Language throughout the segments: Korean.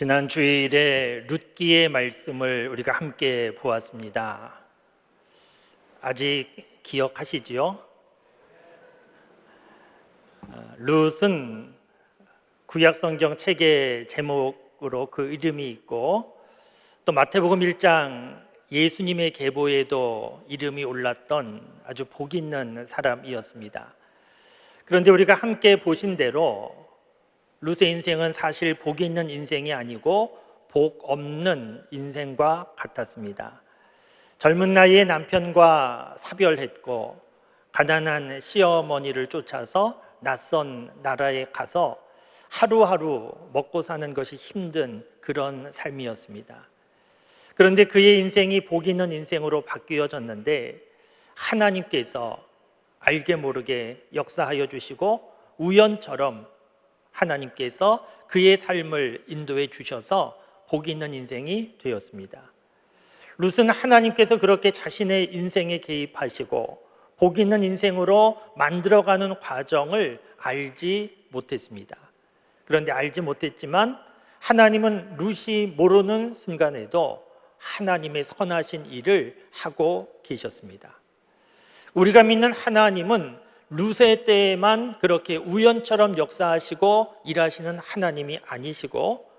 지난 주일에 룻기의 말씀을 우리가 함께 보았습니다. 아직 기억하시지요? 룻은 구약성경 책의 제목으로 그 이름이 있고, 또 마태복음 1장 예수님의 계보에도 이름이 올랐던 아주 복 있는 사람이었습니다. 그런데 우리가 함께 보신 대로 룻의 인생은 사실 복 있는 인생이 아니고 복 없는 인생과 같았습니다. 젊은 나이에 남편과 사별했고, 가난한 시어머니를 쫓아서 낯선 나라에 가서 하루하루 먹고 사는 것이 힘든 그런 삶이었습니다. 그런데 그의 인생이 복 있는 인생으로 바뀌어졌는데, 하나님께서 알게 모르게 역사하여 주시고 우연처럼 하나님께서 그의 삶을 인도해 주셔서 복 있는 인생이 되었습니다. 룻은 하나님께서 그렇게 자신의 인생에 개입하시고 복 있는 인생으로 만들어가는 과정을 알지 못했습니다. 그런데 알지 못했지만 하나님은 룻이 모르는 순간에도 하나님의 선하신 일을 하고 계셨습니다. 우리가 믿는 하나님은 룻의 때에만 그렇게 우연처럼 역사하시고 일하시는 하나님이 아니시고,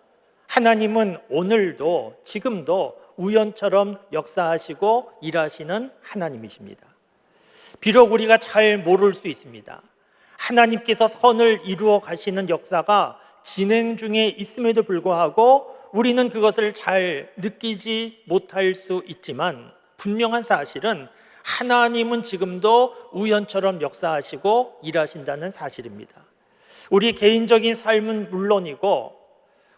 하나님은 오늘도 지금도 우연처럼 역사하시고 일하시는 하나님이십니다. 비록 우리가 잘 모를 수 있습니다. 하나님께서 선을 이루어 가시는 역사가 진행 중에 있음에도 불구하고 우리는 그것을 잘 느끼지 못할 수 있지만, 분명한 사실은 하나님은 지금도 우연처럼 역사하시고 일하신다는 사실입니다. 우리 개인적인 삶은 물론이고,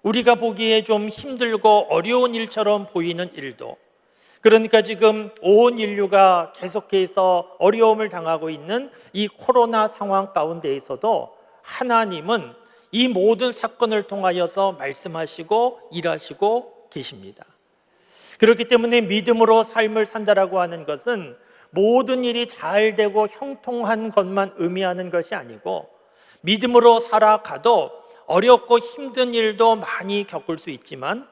우리가 보기에 좀 힘들고 어려운 일처럼 보이는 일도, 그러니까 지금 온 인류가 계속해서 어려움을 당하고 있는 이 코로나 상황 가운데에서도 하나님은 이 모든 사건을 통하여서 말씀하시고 일하시고 계십니다. 그렇기 때문에 믿음으로 삶을 산다라고 하는 것은 모든 일이 잘 되고 형통한 것만 의미하는 것이 아니고, 믿음으로 살아가도 어렵고 힘든 일도 많이 겪을 수 있지만,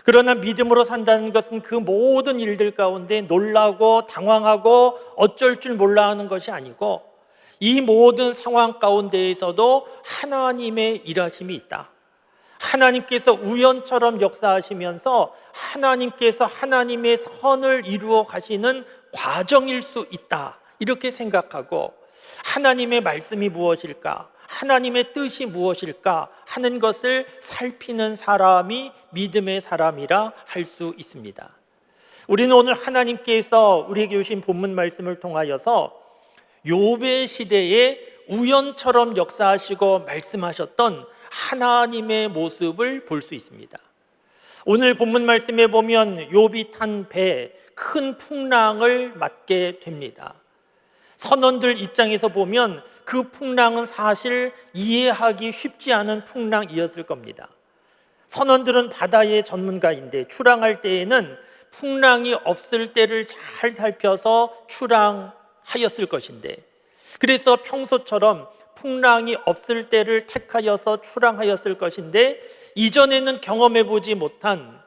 그러나 믿음으로 산다는 것은 그 모든 일들 가운데 놀라고 당황하고 어쩔 줄 몰라 하는 것이 아니고, 이 모든 상황 가운데에서도 하나님의 일하심이 있다. 하나님께서 우연처럼 역사하시면서 하나님께서 하나님의 선을 이루어 가시는 과정일 수 있다, 이렇게 생각하고, 하나님의 말씀이 무엇일까, 하나님의 뜻이 무엇일까 하는 것을 살피는 사람이 믿음의 사람이라 할 수 있습니다. 우리는 오늘 하나님께서 우리에게 주신 본문 말씀을 통하여서 욥의 시대에 우연처럼 역사하시고 말씀하셨던 하나님의 모습을 볼 수 있습니다. 오늘 본문 말씀에 보면 욥이 탄 배에 큰 풍랑을 맞게 됩니다. 선원들 입장에서 보면 그 풍랑은 사실 이해하기 쉽지 않은 풍랑이었을 겁니다. 선원들은 바다의 전문가인데 출항할 때에는 풍랑이 없을 때를 잘 살펴서 출항하였을 것인데, 그래서 평소처럼 풍랑이 없을 때를 택하여서 출항하였을 것인데, 이전에는 경험해 보지 못한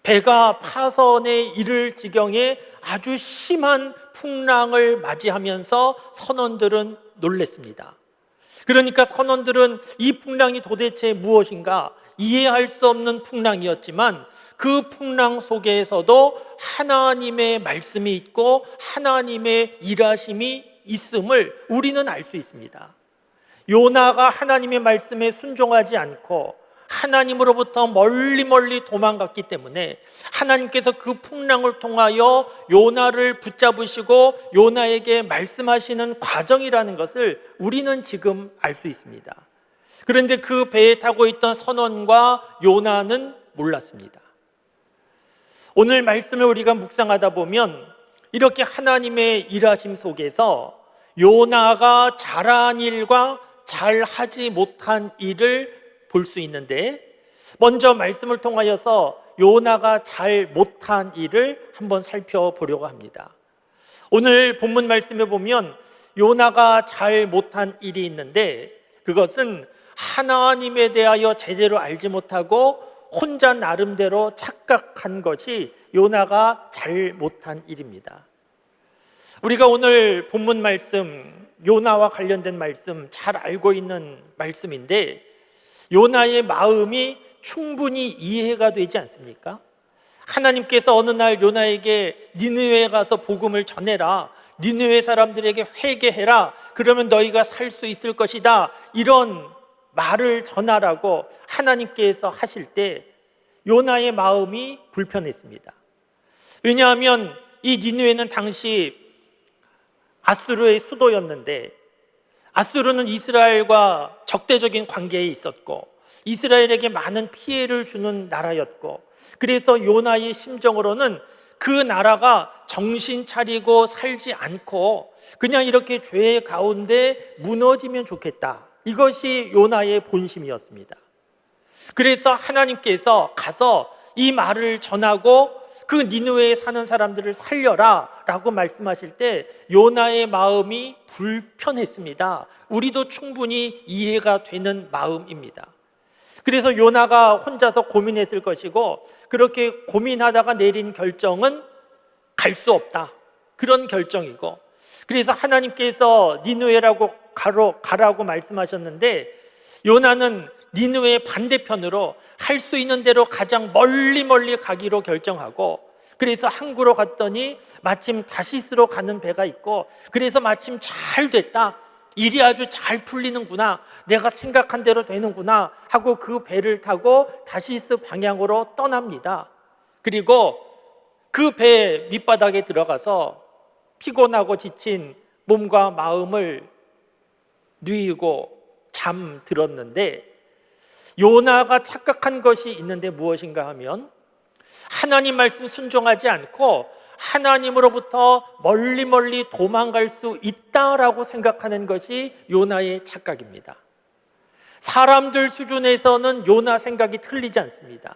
배가 파선에 이를 지경에 아주 심한 풍랑을 맞이하면서 선원들은 놀랐습니다. 그러니까 선원들은 이 풍랑이 도대체 무엇인가 이해할 수 없는 풍랑이었지만, 그 풍랑 속에서도 하나님의 말씀이 있고 하나님의 일하심이 있음을 우리는 알 수 있습니다. 요나가 하나님의 말씀에 순종하지 않고 하나님으로부터 멀리 도망갔기 때문에 하나님께서 그 풍랑을 통하여 요나를 붙잡으시고 요나에게 말씀하시는 과정이라는 것을 우리는 지금 알 수 있습니다. 그런데 그 배에 타고 있던 선원과 요나는 몰랐습니다. 오늘 말씀을 우리가 묵상하다 보면 이렇게 하나님의 일하심 속에서 요나가 잘한 일과 잘하지 못한 일을 볼 수 있는데, 먼저 말씀을 통하여서 요나가 잘 못한 일을 한번 살펴보려고 합니다. 오늘 본문 말씀에 보면 요나가 잘 못한 일이 있는데, 그것은 하나님에 대하여 제대로 알지 못하고 혼자 나름대로 착각한 것이 요나가 잘 못한 일입니다. 우리가 오늘 본문 말씀, 요나와 관련된 말씀 잘 알고 있는 말씀인데, 요나의 마음이 충분히 이해가 되지 않습니까? 하나님께서 어느 날 요나에게 니느웨에 가서 복음을 전해라, 니느웨 사람들에게 회개해라, 그러면 너희가 살 수 있을 것이다, 이런 말을 전하라고 하나님께서 하실 때 요나의 마음이 불편했습니다. 왜냐하면 이 니느웨는 당시 아수르의 수도였는데, 아수르는 이스라엘과 적대적인 관계에 있었고 이스라엘에게 많은 피해를 주는 나라였고, 그래서 요나의 심정으로는 그 나라가 정신 차리고 살지 않고 그냥 이렇게 죄 가운데 무너지면 좋겠다, 이것이 요나의 본심이었습니다. 그래서 하나님께서 가서 이 말을 전하고 그 니느웨에 사는 사람들을 살려라 라고 말씀하실 때 요나의 마음이 불편했습니다. 우리도 충분히 이해가 되는 마음입니다. 그래서 요나가 혼자서 고민했을 것이고, 그렇게 고민하다가 내린 결정은 갈 수 없다, 그런 결정이고, 그래서 하나님께서 니느웨라고 가라고 말씀하셨는데 요나는 니느웨의 반대편으로 할 수 있는 대로 가장 멀리 가기로 결정하고, 그래서 항구로 갔더니 마침 다시스로 가는 배가 있고, 그래서 마침 잘 됐다, 일이 아주 잘 풀리는구나, 내가 생각한 대로 되는구나 하고 그 배를 타고 다시스 방향으로 떠납니다. 그리고 그 배 밑바닥에 들어가서 피곤하고 지친 몸과 마음을 누이고 잠들었는데, 요나가 착각한 것이 있는데 무엇인가 하면, 하나님 말씀 순종하지 않고 하나님으로부터 멀리 도망갈 수 있다라고 생각하는 것이 요나의 착각입니다. 사람들 수준에서는 요나 생각이 틀리지 않습니다.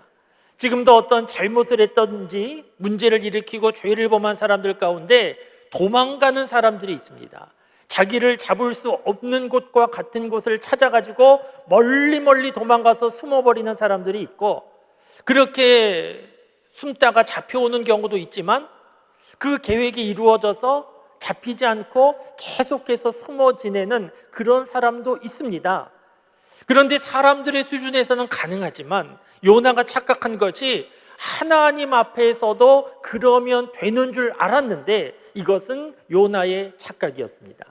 지금도 어떤 잘못을 했던지 문제를 일으키고 죄를 범한 사람들 가운데 도망가는 사람들이 있습니다. 자기를 잡을 수 없는 곳과 같은 곳을 찾아가지고 멀리 도망가서 숨어버리는 사람들이 있고, 그렇게 숨다가 잡혀오는 경우도 있지만 그 계획이 이루어져서 잡히지 않고 계속해서 숨어 지내는 그런 사람도 있습니다. 그런데 사람들의 수준에서는 가능하지만 요나가 착각한 것이 하나님 앞에서도 그러면 되는 줄 알았는데 이것은 요나의 착각이었습니다.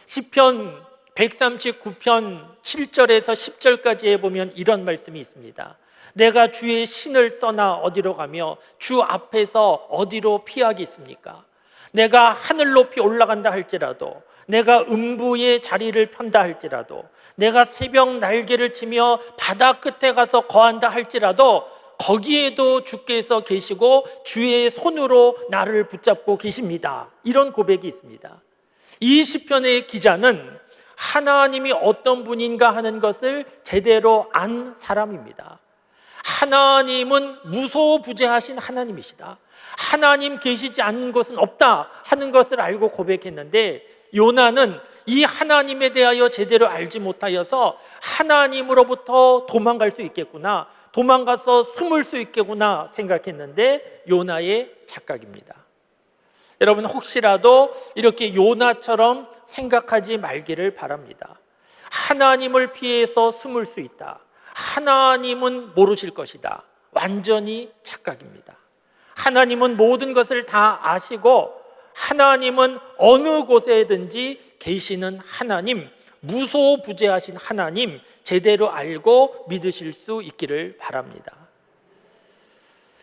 시편 139편 7절에서 10절까지에 보면 이런 말씀이 있습니다. 내가 주의 신을 떠나 어디로 가며 주 앞에서 어디로 피하겠습니까? 내가 하늘 높이 올라간다 할지라도, 내가 음부의 자리를 편다 할지라도, 내가 새벽 날개를 치며 바다 끝에 가서 거한다 할지라도 거기에도 주께서 계시고 주의 손으로 나를 붙잡고 계십니다. 이런 고백이 있습니다. 이 시편의 기자는 하나님이 어떤 분인가 하는 것을 제대로 안 사람입니다. 하나님은 무소부재하신 하나님이시다, 하나님 계시지 않는 곳은 없다 하는 것을 알고 고백했는데, 요나는 이 하나님에 대하여 제대로 알지 못하여서 하나님으로부터 도망갈 수 있겠구나, 도망가서 숨을 수 있겠구나 생각했는데 요나의 착각입니다. 여러분, 혹시라도 이렇게 요나처럼 생각하지 말기를 바랍니다. 하나님을 피해서 숨을 수 있다, 하나님은 모르실 것이다, 완전히 착각입니다. 하나님은 모든 것을 다 아시고 하나님은 어느 곳에든지 계시는 하나님, 무소부재하신 하나님, 제대로 알고 믿으실 수 있기를 바랍니다.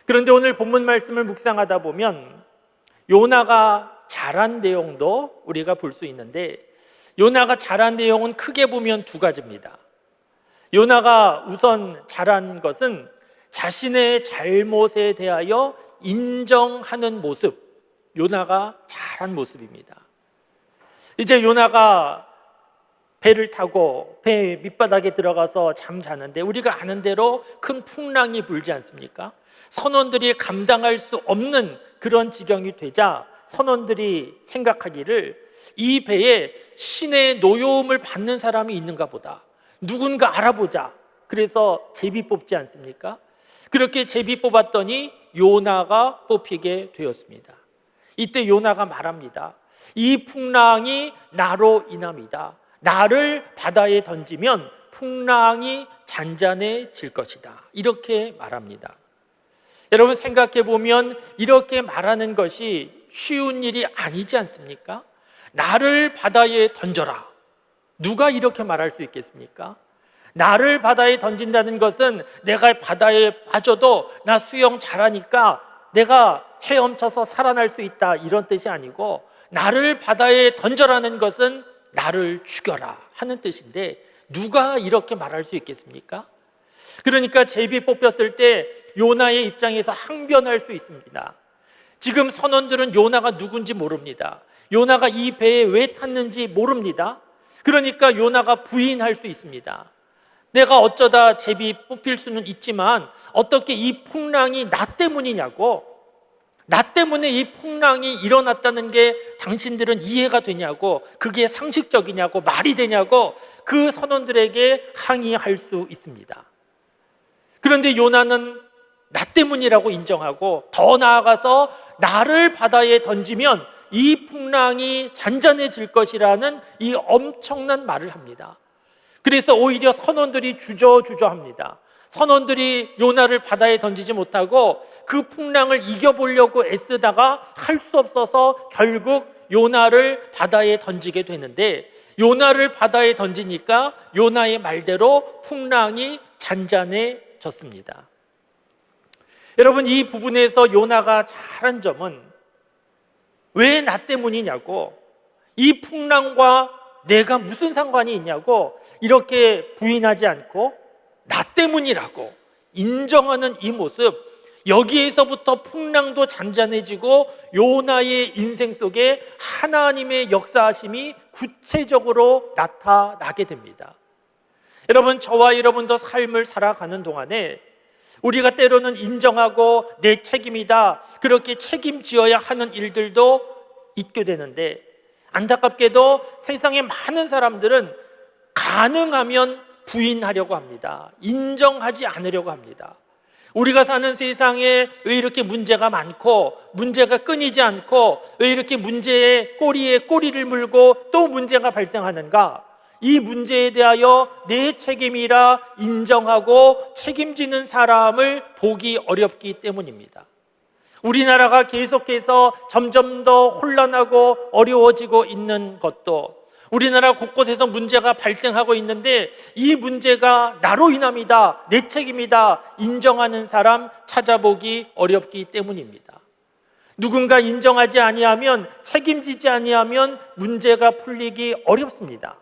그런데 오늘 본문 말씀을 묵상하다 보면 요나가 잘한 내용도 우리가 볼 수 있는데, 요나가 잘한 내용은 크게 보면 두 가지입니다. 요나가 우선 잘한 것은 자신의 잘못에 대하여 인정하는 모습, 요나가 잘한 모습입니다. 이제 요나가 배를 타고 배 밑바닥에 들어가서 잠자는데, 우리가 아는 대로 큰 풍랑이 불지 않습니까? 선원들이 감당할 수 없는 그런 지경이 되자 선원들이 생각하기를 이 배에 신의 노여움을 받는 사람이 있는가 보다, 누군가 알아보자, 그래서 제비 뽑지 않습니까? 그렇게 제비 뽑았더니 요나가 뽑히게 되었습니다. 이때 요나가 말합니다. 이 풍랑이 나로 인함이다. 나를 바다에 던지면 풍랑이 잔잔해질 것이다. 이렇게 말합니다. 여러분 생각해 보면 이렇게 말하는 것이 쉬운 일이 아니지 않습니까? 나를 바다에 던져라. 누가 이렇게 말할 수 있겠습니까? 나를 바다에 던진다는 것은 내가 바다에 빠져도 나 수영 잘하니까 내가 헤엄쳐서 살아날 수 있다, 이런 뜻이 아니고, 나를 바다에 던져라는 것은 나를 죽여라 하는 뜻인데 누가 이렇게 말할 수 있겠습니까? 그러니까 제비 뽑혔을 때 요나의 입장에서 항변할 수 있습니다. 지금 선원들은 요나가 누군지 모릅니다. 요나가 이 배에 왜 탔는지 모릅니다. 그러니까 요나가 부인할 수 있습니다. 내가 어쩌다 제비 뽑힐 수는 있지만 어떻게 이 풍랑이 나 때문이냐고, 나 때문에 이 풍랑이 일어났다는 게 당신들은 이해가 되냐고, 그게 상식적이냐고, 말이 되냐고 그 선원들에게 항의할 수 있습니다. 그런데 요나는 나 때문이라고 인정하고 더 나아가서 나를 바다에 던지면 이 풍랑이 잔잔해질 것이라는 이 엄청난 말을 합니다. 그래서 오히려 선원들이 주저주저합니다. 선원들이 요나를 바다에 던지지 못하고 그 풍랑을 이겨보려고 애쓰다가 할 수 없어서 결국 요나를 바다에 던지게 되는데, 요나를 바다에 던지니까 요나의 말대로 풍랑이 잔잔해졌습니다. 여러분, 이 부분에서 요나가 잘한 점은 왜 나 때문이냐고, 이 풍랑과 내가 무슨 상관이 있냐고 이렇게 부인하지 않고 나 때문이라고 인정하는 이 모습, 여기에서부터 풍랑도 잔잔해지고 요나의 인생 속에 하나님의 역사하심이 구체적으로 나타나게 됩니다. 여러분, 저와 여러분도 삶을 살아가는 동안에 우리가 때로는 인정하고 내 책임이다, 그렇게 책임지어야 하는 일들도 있게 되는데, 안타깝게도 세상의 많은 사람들은 가능하면 부인하려고 합니다. 인정하지 않으려고 합니다. 우리가 사는 세상에 왜 이렇게 문제가 많고 문제가 끊이지 않고 왜 이렇게 문제의 꼬리에 꼬리를 물고 또 문제가 발생하는가? 이 문제에 대하여 내 책임이라 인정하고 책임지는 사람을 보기 어렵기 때문입니다. 우리나라가 계속해서 점점 더 혼란하고 어려워지고 있는 것도, 우리나라 곳곳에서 문제가 발생하고 있는데 이 문제가 나로 인함이다, 내 책임이다 인정하는 사람 찾아보기 어렵기 때문입니다. 누군가 인정하지 아니하면, 책임지지 아니하면 문제가 풀리기 어렵습니다.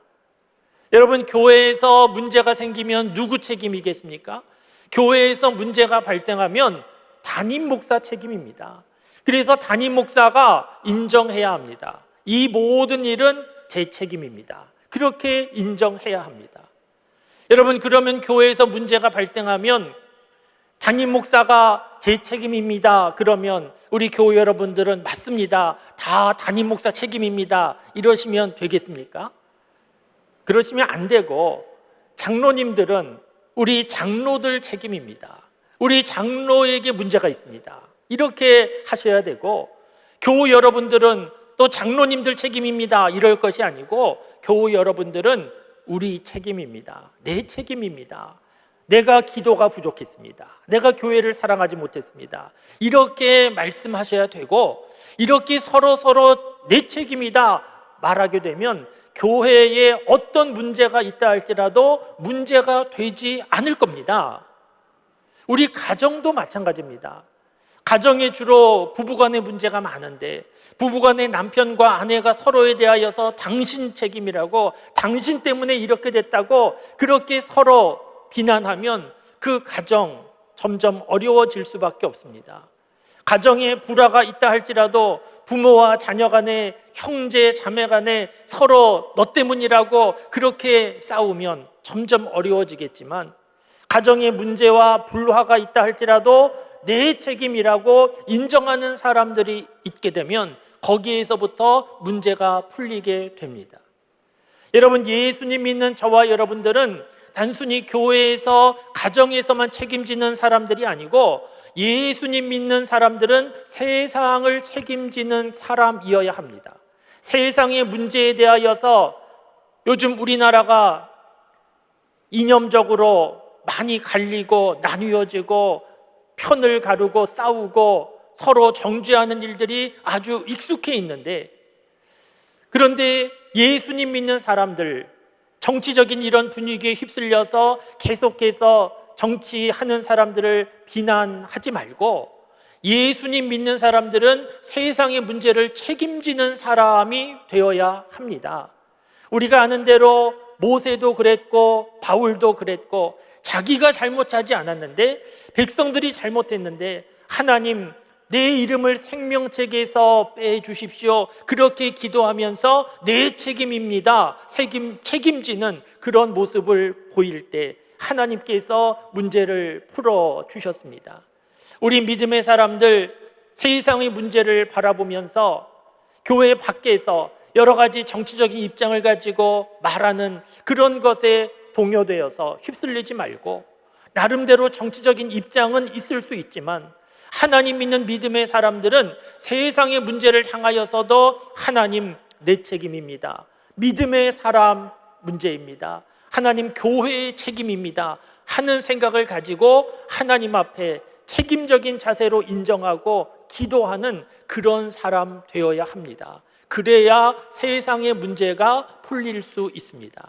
여러분, 교회에서 문제가 생기면 누구 책임이겠습니까? 교회에서 문제가 발생하면 담임 목사 책임입니다. 그래서 담임 목사가 인정해야 합니다. 이 모든 일은 제 책임입니다. 그렇게 인정해야 합니다. 여러분, 그러면 교회에서 문제가 발생하면 담임 목사가 제 책임입니다. 그러면 우리 교회 여러분들은 맞습니다, 다 담임 목사 책임입니다, 이러시면 되겠습니까? 그러시면 안 되고, 장로님들은 우리 장로들 책임입니다. 우리 장로에게 문제가 있습니다, 이렇게 하셔야 되고, 교우 여러분들은 또 장로님들 책임입니다, 이럴 것이 아니고 교우 여러분들은 우리 책임입니다. 내 책임입니다. 내가 기도가 부족했습니다. 내가 교회를 사랑하지 못했습니다. 이렇게 말씀하셔야 되고, 이렇게 서로 내 책임이다 말하게 되면 교회에 어떤 문제가 있다 할지라도 문제가 되지 않을 겁니다. 우리 가정도 마찬가지입니다. 가정에 주로 부부간의 문제가 많은데, 부부간의 남편과 아내가 서로에 대하여서 당신 책임이라고, 당신 때문에 이렇게 됐다고 그렇게 서로 비난하면 그 가정 점점 어려워질 수밖에 없습니다. 가정에 불화가 있다 할지라도 부모와 자녀 간에, 형제 자매 간에 서로 너 때문이라고 그렇게 싸우면 점점 어려워지겠지만, 가정에 문제와 불화가 있다 할지라도 내 책임이라고 인정하는 사람들이 있게 되면 거기에서부터 문제가 풀리게 됩니다. 여러분, 예수님 믿는 저와 여러분들은 단순히 교회에서 가정에서만 책임지는 사람들이 아니고 예수님 믿는 사람들은 세상을 책임지는 사람이어야 합니다. 세상의 문제에 대하여서 요즘 우리나라가 이념적으로 많이 갈리고 나뉘어지고 편을 가르고 싸우고 서로 정죄하는 일들이 아주 익숙해 있는데, 그런데 예수님 믿는 사람들, 정치적인 이런 분위기에 휩쓸려서 계속해서 정치하는 사람들을 비난하지 말고 예수님 믿는 사람들은 세상의 문제를 책임지는 사람이 되어야 합니다. 우리가 아는 대로 모세도 그랬고 바울도 그랬고 자기가 잘못하지 않았는데, 백성들이 잘못했는데 하나님 내 이름을 생명책에서 빼주십시오, 그렇게 기도하면서 내 책임입니다, 책임지는 그런 모습을 보일 때 하나님께서 문제를 풀어주셨습니다. 우리 믿음의 사람들, 세상의 문제를 바라보면서 교회 밖에서 여러 가지 정치적인 입장을 가지고 말하는 그런 것에 동요되어서 휩쓸리지 말고, 나름대로 정치적인 입장은 있을 수 있지만 하나님 믿는 믿음의 사람들은 세상의 문제를 향하여서도 하나님 내 책임입니다, 믿음의 사람 문제입니다, 하나님 교회의 책임입니다 하는 생각을 가지고 하나님 앞에 책임적인 자세로 인정하고 기도하는 그런 사람 되어야 합니다. 그래야 세상의 문제가 풀릴 수 있습니다.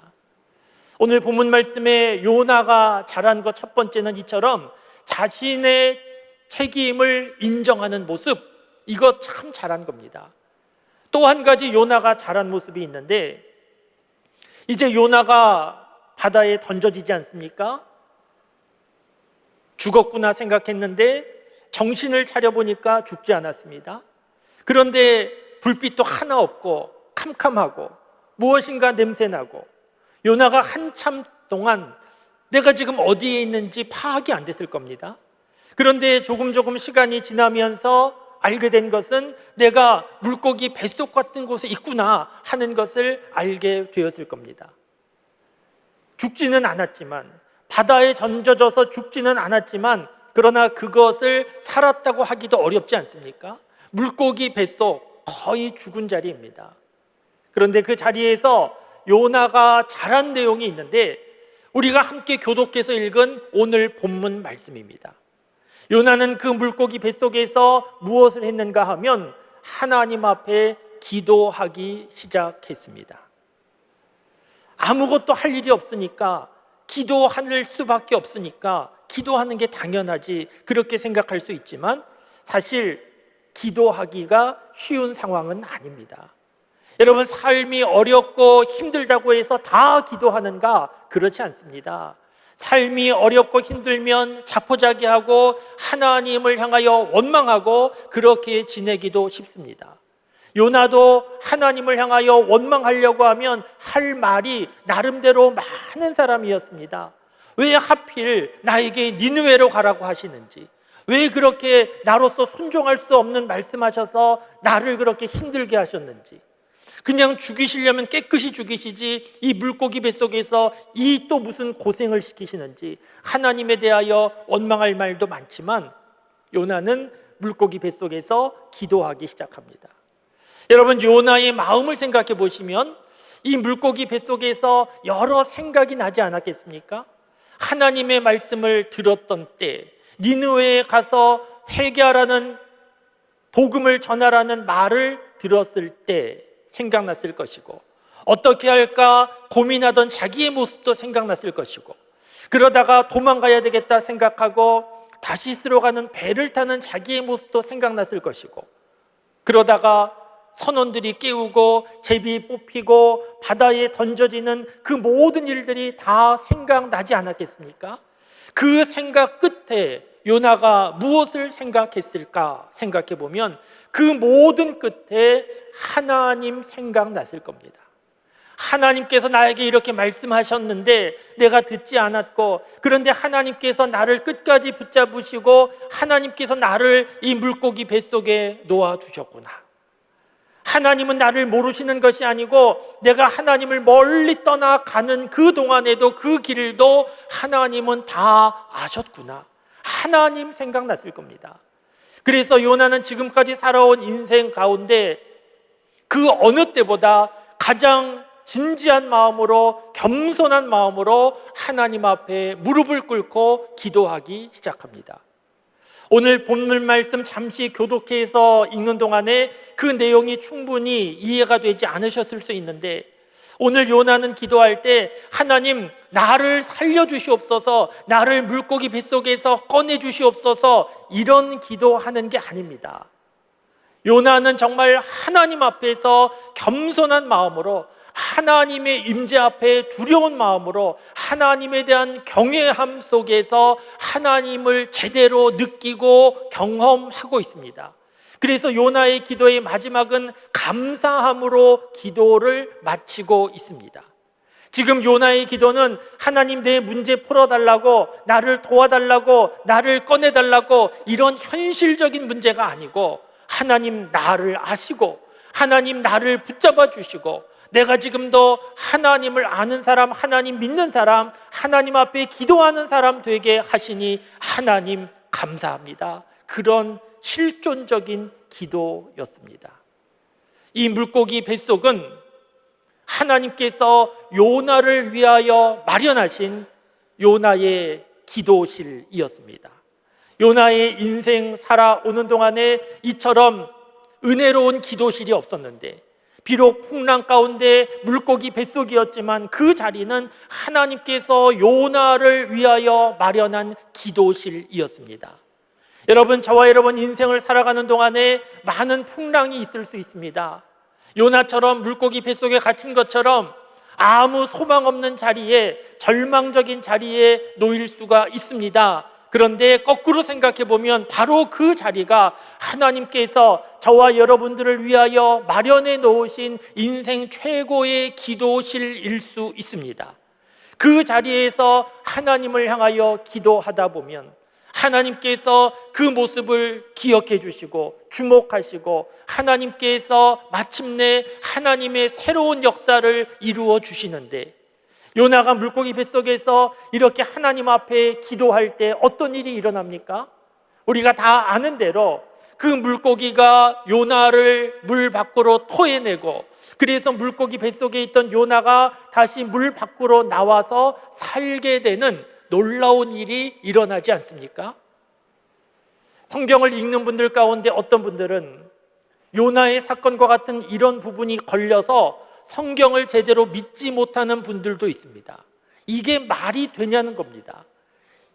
오늘 본문 말씀에 요나가 잘한 것 첫 번째는 이처럼 자신의 책임을 인정하는 모습, 이거 참 잘한 겁니다. 또 한 가지 요나가 잘한 모습이 있는데, 이제 요나가 바다에 던져지지 않습니까? 죽었구나 생각했는데 정신을 차려보니까 죽지 않았습니다. 그런데 불빛도 하나 없고 캄캄하고 무엇인가 냄새나고, 요나가 한참 동안 내가 지금 어디에 있는지 파악이 안 됐을 겁니다. 그런데 조금 시간이 지나면서 알게 된 것은 내가 물고기 뱃속 같은 곳에 있구나 하는 것을 알게 되었을 겁니다. 죽지는 않았지만, 바다에 던져져서 죽지는 않았지만, 그러나 그것을 살았다고 하기도 어렵지 않습니까? 물고기 뱃속, 거의 죽은 자리입니다. 그런데 그 자리에서 요나가 잘한 내용이 있는데, 우리가 함께 교독해서 읽은 오늘 본문 말씀입니다. 요나는 그 물고기 뱃속에서 무엇을 했는가 하면 하나님 앞에 기도하기 시작했습니다. 아무것도 할 일이 없으니까, 기도할 수밖에 없으니까 기도하는 게 당연하지, 그렇게 생각할 수 있지만 사실 기도하기가 쉬운 상황은 아닙니다. 여러분, 삶이 어렵고 힘들다고 해서 다 기도하는가? 그렇지 않습니다. 삶이 어렵고 힘들면 자포자기하고 하나님을 향하여 원망하고 그렇게 지내기도 쉽습니다. 요나도 하나님을 향하여 원망하려고 하면 할 말이 나름대로 많은 사람이었습니다. 왜 하필 나에게 니느웨로 가라고 하시는지, 왜 그렇게 나로서 순종할 수 없는 말씀하셔서 나를 그렇게 힘들게 하셨는지, 그냥 죽이시려면 깨끗이 죽이시지 이 물고기 뱃속에서 이 또 무슨 고생을 시키시는지 하나님에 대하여 원망할 말도 많지만, 요나는 물고기 뱃속에서 기도하기 시작합니다. 여러분, 요나의 마음을 생각해 보시면 이 물고기 뱃속에서 여러 생각이 나지 않았겠습니까? 하나님의 말씀을 들었던 때, 니느웨에 가서 회개하라는, 복음을 전하라는 말을 들었을 때 생각났을 것이고, 어떻게 할까 고민하던 자기의 모습도 생각났을 것이고, 그러다가 도망가야 되겠다 생각하고 다시스로 가는 배를 타는 자기의 모습도 생각났을 것이고, 그러다가 선원들이 깨우고 제비 뽑히고 바다에 던져지는 그 모든 일들이 다 생각나지 않았겠습니까? 그 생각 끝에 요나가 무엇을 생각했을까 생각해 보면 그 모든 끝에 하나님 생각났을 겁니다. 하나님께서 나에게 이렇게 말씀하셨는데 내가 듣지 않았고, 그런데 하나님께서 나를 끝까지 붙잡으시고 하나님께서 나를 이 물고기 뱃속에 놓아두셨구나. 하나님은 나를 모르시는 것이 아니고 내가 하나님을 멀리 떠나가는 그 동안에도 그 길도 하나님은 다 아셨구나. 하나님 생각났을 겁니다. 그래서 요나는 지금까지 살아온 인생 가운데 그 어느 때보다 가장 진지한 마음으로, 겸손한 마음으로 하나님 앞에 무릎을 꿇고 기도하기 시작합니다. 오늘 본문 말씀 잠시 교독해서 읽는 동안에 그 내용이 충분히 이해가 되지 않으셨을 수 있는데, 오늘 요나는 기도할 때 하나님 나를 살려주시옵소서, 나를 물고기 뱃속에서 꺼내주시옵소서, 이런 기도하는 게 아닙니다. 요나는 정말 하나님 앞에서 겸손한 마음으로, 하나님의 임재 앞에 두려운 마음으로, 하나님에 대한 경외함 속에서 하나님을 제대로 느끼고 경험하고 있습니다. 그래서 요나의 기도의 마지막은 감사함으로 기도를 마치고 있습니다. 지금 요나의 기도는 하나님 내 문제 풀어달라고, 나를 도와달라고, 나를 꺼내달라고, 이런 현실적인 문제가 아니고 하나님 나를 아시고 하나님 나를 붙잡아 주시고 내가 지금도 하나님을 아는 사람, 하나님 믿는 사람, 하나님 앞에 기도하는 사람 되게 하시니 하나님 감사합니다. 그런 실존적인 기도였습니다. 이 물고기 뱃속은 하나님께서 요나를 위하여 마련하신 요나의 기도실이었습니다. 요나의 인생 살아오는 동안에 이처럼 은혜로운 기도실이 없었는데, 비록 풍랑 가운데 물고기 뱃속이었지만 그 자리는 하나님께서 요나를 위하여 마련한 기도실이었습니다. 여러분, 저와 여러분 인생을 살아가는 동안에 많은 풍랑이 있을 수 있습니다. 요나처럼 물고기 뱃속에 갇힌 것처럼 아무 소망 없는 자리에, 절망적인 자리에 놓일 수가 있습니다. 그런데 거꾸로 생각해 보면 바로 그 자리가 하나님께서 저와 여러분들을 위하여 마련해 놓으신 인생 최고의 기도실일 수 있습니다. 그 자리에서 하나님을 향하여 기도하다 보면 하나님께서 그 모습을 기억해 주시고 주목하시고 하나님께서 마침내 하나님의 새로운 역사를 이루어 주시는데, 요나가 물고기 뱃속에서 이렇게 하나님 앞에 기도할 때 어떤 일이 일어납니까? 우리가 다 아는 대로 그 물고기가 요나를 물 밖으로 토해내고, 그래서 물고기 뱃속에 있던 요나가 다시 물 밖으로 나와서 살게 되는 놀라운 일이 일어나지 않습니까? 성경을 읽는 분들 가운데 어떤 분들은 요나의 사건과 같은 이런 부분이 걸려서 성경을 제대로 믿지 못하는 분들도 있습니다. 이게 말이 되냐는 겁니다.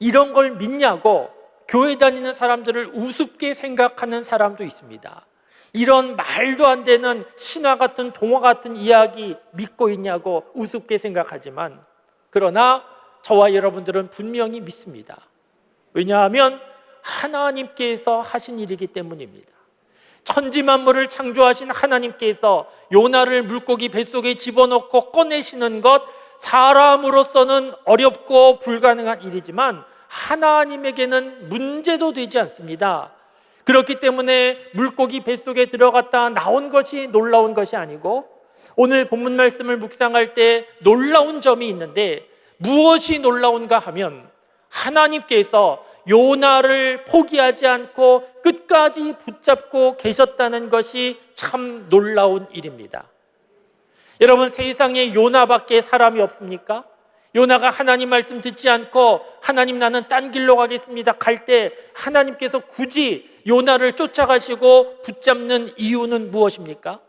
이런 걸 믿냐고 교회 다니는 사람들을 우습게 생각하는 사람도 있습니다. 이런 말도 안 되는 신화 같은 동화 같은 이야기 믿고 있냐고 우습게 생각하지만, 그러나 저와 여러분들은 분명히 믿습니다. 왜냐하면 하나님께서 하신 일이기 때문입니다. 천지만물을 창조하신 하나님께서 요나를 물고기 뱃속에 집어넣고 꺼내시는 것, 사람으로서는 어렵고 불가능한 일이지만 하나님에게는 문제도 되지 않습니다. 그렇기 때문에 물고기 뱃속에 들어갔다 나온 것이 놀라운 것이 아니고, 오늘 본문 말씀을 묵상할 때 놀라운 점이 있는데, 무엇이 놀라운가 하면 하나님께서 요나를 포기하지 않고 끝까지 붙잡고 계셨다는 것이 참 놀라운 일입니다. 여러분, 세상에 요나밖에 사람이 없습니까? 요나가 하나님 말씀 듣지 않고 하나님 나는 딴 길로 가겠습니다 갈 때 하나님께서 굳이 요나를 쫓아가시고 붙잡는 이유는 무엇입니까?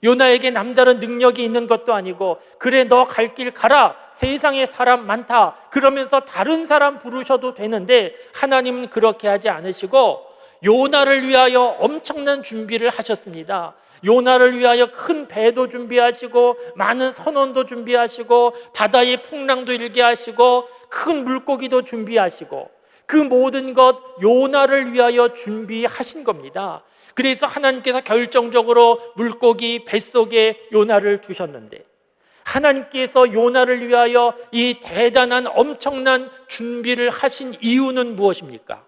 요나에게 남다른 능력이 있는 것도 아니고, 그래 너 갈 길 가라, 세상에 사람 많다, 그러면서 다른 사람 부르셔도 되는데 하나님은 그렇게 하지 않으시고 요나를 위하여 엄청난 준비를 하셨습니다. 요나를 위하여 큰 배도 준비하시고 많은 선원도 준비하시고 바다의 풍랑도 일게 하시고 큰 물고기도 준비하시고, 그 모든 것 요나를 위하여 준비하신 겁니다. 그래서 하나님께서 결정적으로 물고기 뱃속에 요나를 두셨는데, 하나님께서 요나를 위하여 이 대단한 엄청난 준비를 하신 이유는 무엇입니까?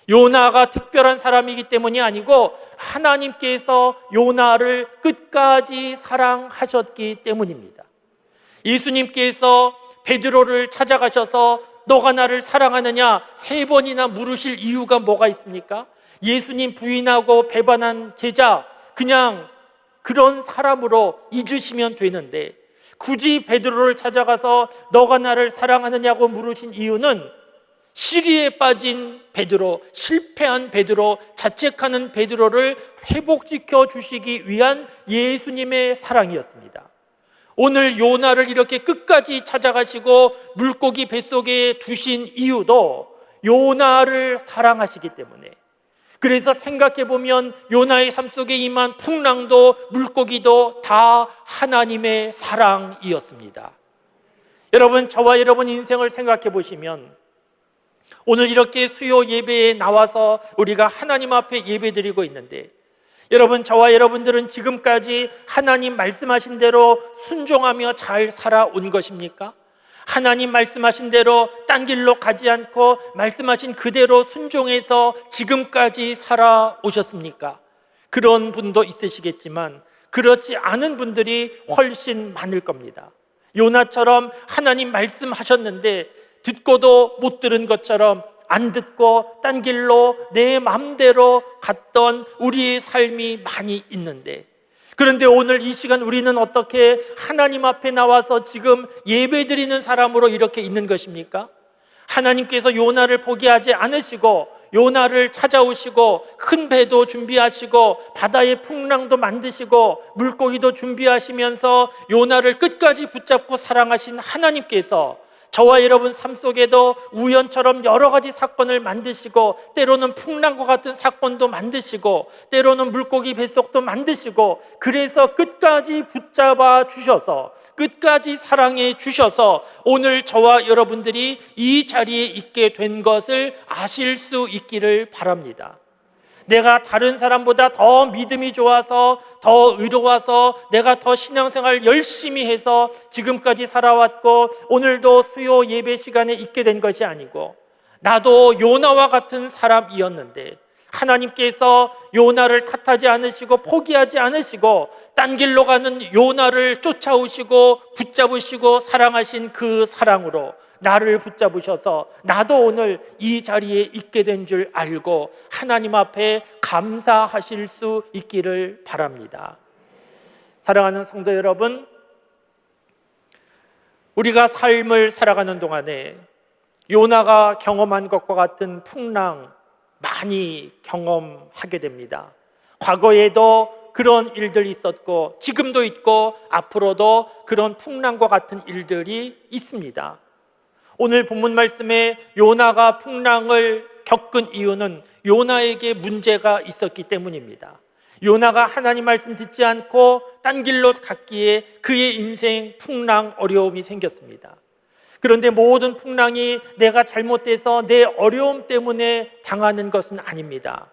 요나가 특별한 사람이기 때문이 아니고 하나님께서 요나를 끝까지 사랑하셨기 때문입니다. 예수님께서 베드로를 찾아가셔서 너가 나를 사랑하느냐 3번이나 물으실 이유가 뭐가 있습니까? 예수님 부인하고 배반한 제자, 그냥 그런 사람으로 잊으시면 되는데 굳이 베드로를 찾아가서 너가 나를 사랑하느냐고 물으신 이유는 시리에 빠진 베드로, 실패한 베드로, 자책하는 베드로를 회복시켜 주시기 위한 예수님의 사랑이었습니다. 오늘 요나를 이렇게 끝까지 찾아가시고 물고기 뱃속에 두신 이유도 요나를 사랑하시기 때문에, 그래서 생각해 보면 요나의 삶 속에 임한 풍랑도 물고기도 다 하나님의 사랑이었습니다. 여러분, 저와 여러분 인생을 생각해 보시면 오늘 이렇게 수요 예배에 나와서 우리가 하나님 앞에 예배드리고 있는데, 여러분, 저와 여러분들은 지금까지 하나님 말씀하신 대로 순종하며 잘 살아온 것입니까? 하나님 말씀하신 대로 딴 길로 가지 않고 말씀하신 그대로 순종해서 지금까지 살아오셨습니까? 그런 분도 있으시겠지만 그렇지 않은 분들이 훨씬 많을 겁니다. 요나처럼 하나님 말씀하셨는데 듣고도 못 들은 것처럼 안 듣고 딴 길로 내 마음대로 갔던 우리의 삶이 많이 있는데, 그런데 오늘 이 시간 우리는 어떻게 하나님 앞에 나와서 지금 예배드리는 사람으로 이렇게 있는 것입니까? 하나님께서 요나를 포기하지 않으시고 요나를 찾아오시고 큰 배도 준비하시고 바다의 풍랑도 만드시고 물고기도 준비하시면서 요나를 끝까지 붙잡고 사랑하신 하나님께서 저와 여러분 삶 속에도 우연처럼 여러 가지 사건을 만드시고, 때로는 풍랑과 같은 사건도 만드시고, 때로는 물고기 뱃속도 만드시고, 그래서 끝까지 붙잡아 주셔서 끝까지 사랑해 주셔서 오늘 저와 여러분들이 이 자리에 있게 된 것을 아실 수 있기를 바랍니다. 내가 다른 사람보다 더 믿음이 좋아서, 더 의로워서, 내가 더 신앙생활 열심히 해서 지금까지 살아왔고 오늘도 수요 예배 시간에 있게 된 것이 아니고, 나도 요나와 같은 사람이었는데 하나님께서 요나를 탓하지 않으시고 포기하지 않으시고 딴 길로 가는 요나를 쫓아오시고 붙잡으시고 사랑하신 그 사랑으로 나를 붙잡으셔서 나도 오늘 이 자리에 있게 된 줄 알고 하나님 앞에 감사하실 수 있기를 바랍니다. 사랑하는 성도 여러분, 우리가 삶을 살아가는 동안에 요나가 경험한 것과 같은 풍랑 많이 경험하게 됩니다. 과거에도 그런 일들이 있었고 지금도 있고 앞으로도 그런 풍랑과 같은 일들이 있습니다. 오늘 본문 말씀에 요나가 풍랑을 겪은 이유는 요나에게 문제가 있었기 때문입니다. 요나가 하나님 말씀 듣지 않고 딴 길로 갔기에 그의 인생 풍랑 어려움이 생겼습니다. 그런데 모든 풍랑이 내가 잘못돼서 내 어려움 때문에 당하는 것은 아닙니다.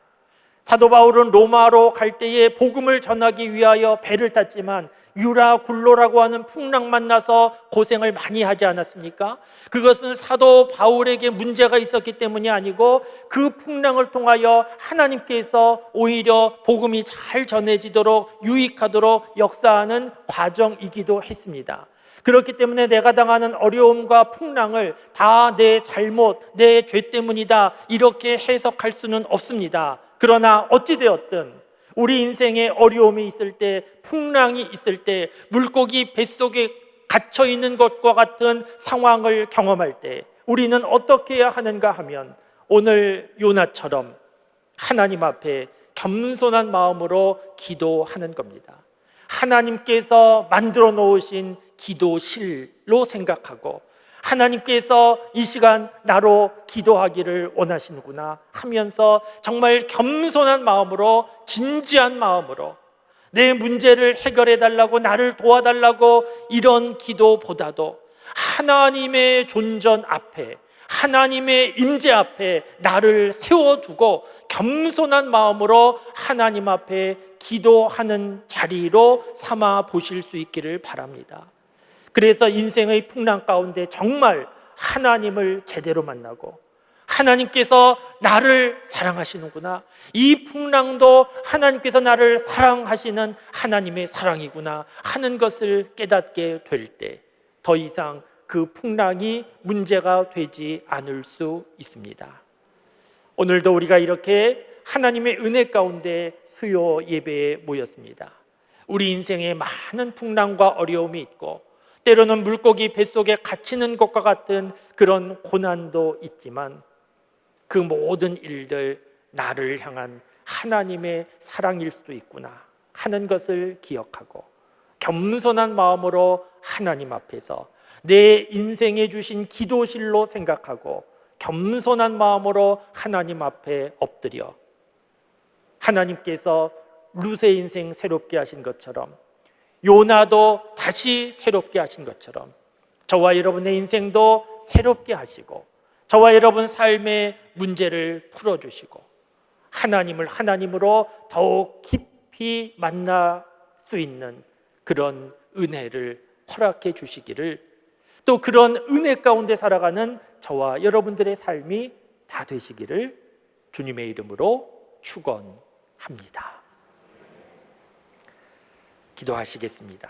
사도 바울은 로마로 갈 때에 복음을 전하기 위하여 배를 탔지만 유라 굴로라고 하는 풍랑 만나서 고생을 많이 하지 않았습니까? 그것은 사도 바울에게 문제가 있었기 때문이 아니고 그 풍랑을 통하여 하나님께서 오히려 복음이 잘 전해지도록 유익하도록 역사하는 과정이기도 했습니다. 그렇기 때문에 내가 당하는 어려움과 풍랑을 다 내 잘못, 내 죄 때문이다 이렇게 해석할 수는 없습니다. 그러나 어찌되었든 우리 인생에 어려움이 있을 때, 풍랑이 있을 때, 물고기 뱃속에 갇혀있는 것과 같은 상황을 경험할 때 우리는 어떻게 해야 하는가 하면 오늘 요나처럼 하나님 앞에 겸손한 마음으로 기도하는 겁니다. 하나님께서 만들어 놓으신 기도실로 생각하고 하나님께서 이 시간 나로 기도하기를 원하시는구나 하면서 정말 겸손한 마음으로, 진지한 마음으로 내 문제를 해결해 달라고, 나를 도와달라고 이런 기도보다도 하나님의 존전 앞에, 하나님의 임재 앞에 나를 세워두고 겸손한 마음으로 하나님 앞에 기도하는 자리로 삼아 보실 수 있기를 바랍니다. 그래서 인생의 풍랑 가운데 정말 하나님을 제대로 만나고 하나님께서 나를 사랑하시는구나. 이 풍랑도 하나님께서 나를 사랑하시는 하나님의 사랑이구나 하는 것을 깨닫게 될 때 더 이상 그 풍랑이 문제가 되지 않을 수 있습니다. 오늘도 우리가 이렇게 하나님의 은혜 가운데 수요 예배에 모였습니다. 우리 인생에 많은 풍랑과 어려움이 있고 때로는 물고기 뱃속에 갇히는 것과 같은 그런 고난도 있지만 그 모든 일들 나를 향한 하나님의 사랑일 수도 있구나 하는 것을 기억하고 겸손한 마음으로 하나님 앞에서 내 인생에 주신 기도실로 생각하고 겸손한 마음으로 하나님 앞에 엎드려 하나님께서 룻의 인생 새롭게 하신 것처럼 요나도 다시 새롭게 하신 것처럼 저와 여러분의 인생도 새롭게 하시고 저와 여러분 삶의 문제를 풀어주시고 하나님을 하나님으로 더욱 깊이 만날 수 있는 그런 은혜를 허락해 주시기를, 또 그런 은혜 가운데 살아가는 저와 여러분들의 삶이 다 되시기를 주님의 이름으로 축원합니다. 기도하시겠습니다.